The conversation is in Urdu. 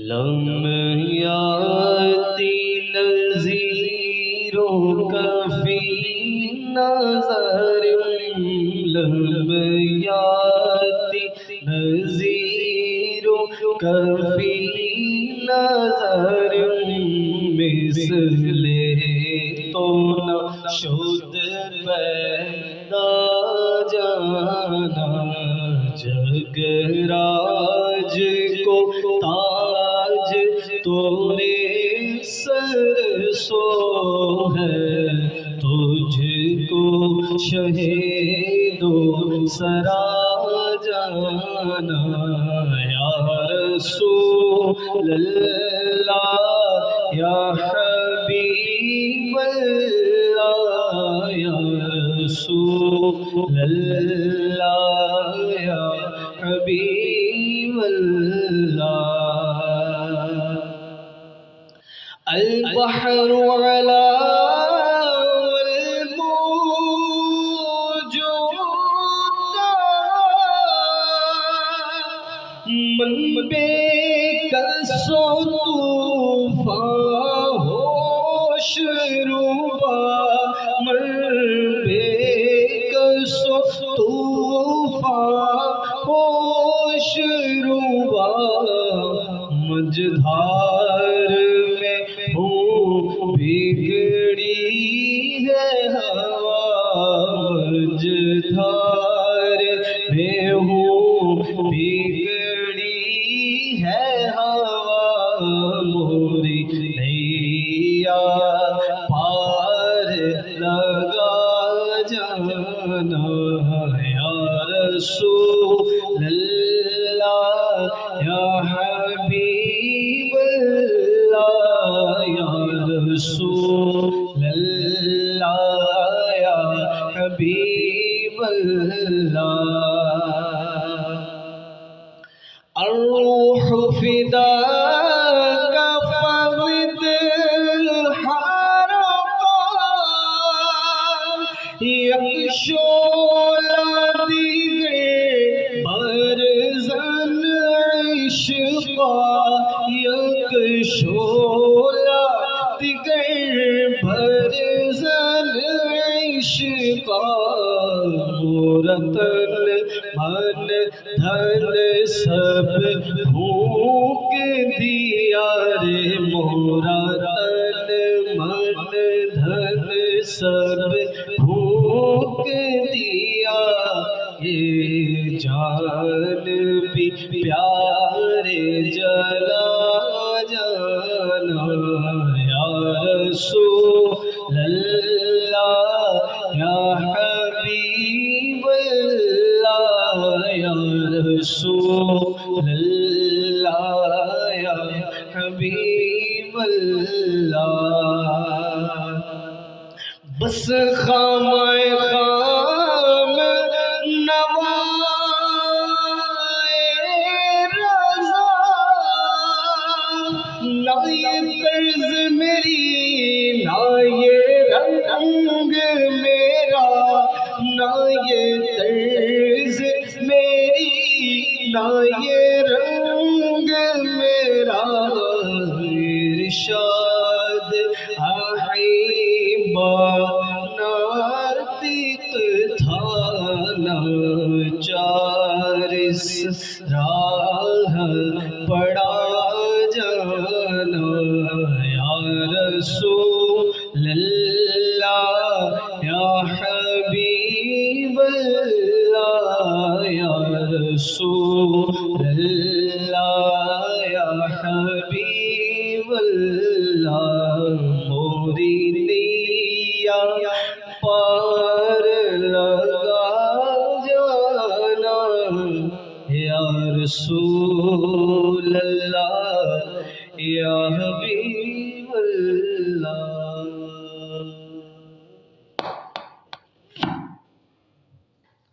لمحاتی نظیروں کا فی نظر لمحاتی نظیروں کا فی نظر مثل تو نہ شد پیدا جانا جگ راج کو تاج تورے سر سو ہے تجھ کو شہید و سرا جانا یا رسول اللہ یا حبیب اللہ یا رسول اللہ یا حبیب اللہ البحر علا والموج من بے کس و طوفان ہوش روبا من بے کس و طوفان ہوش روبا مجدھار میں ہوں بگڑی ہے ہوا مجدھار میں ہوں بگڑی ہے ہوا موری نیا پار لگا جانا یا رسول اللہ یا حبیب اللہ یا رسول اللہ یا حبیب اللہ الروح فداک فغد الحرقا یک شعلہ دیگر برزن عشقا یک شعلہ دیگر برزن عشقا مورتن من دھن سب بھوک دیا رے مورا تن من دھن سب بھوک دیا یہ جان بھی پیارے جلا جانا یا رسول اللہ یا حبیب اللہ یا رسول اللہ یا حبیب اللہ بس خامۂ خام نوائے رضا نہ یہ طرز میری نہ یہ رنگ میرا نہ یہ طرز میری نہ یہ رنگ میرا ارشاد احبا ناطق تھا ناچارس راہ پڑا جانا یا رسول اللہ یا حبیب اللہ یا رسول اللہ یا حبیب اللہ موری نیا پار لگا جانا یا رسول اللہ یا